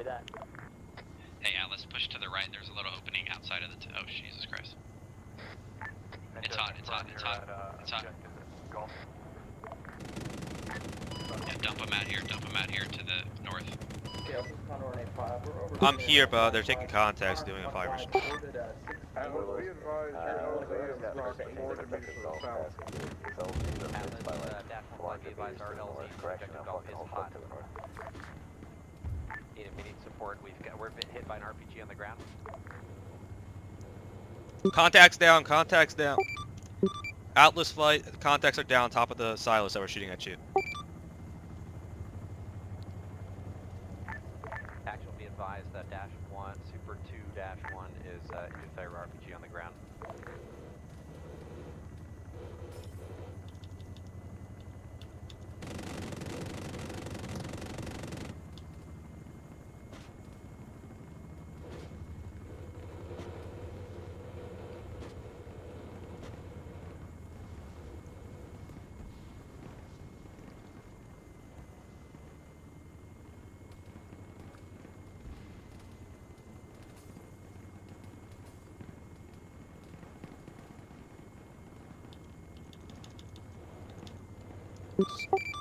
Copy that. Hey, Atlas, push to the right. There's a little opening outside of the. Oh, Jesus Christ. It's hot, it's hot, it's hot. It's hot. Yeah, dump them out here to the north. I'm here, but they're taking contacts, doing a fire mission. Atlas, be advised, your LZ is approximately 400 meters to the south. Atlas, dash 1 be advised, our LZ objective golf is hot. Need immediate support. We're hit by an RPG on the ground. Contacts down, contacts down. Atlas flight, contacts are down, top of the silos that were shooting at you. Actual be advised that dash 1, Super 2 dash 1 is injured fire RPG on the ground.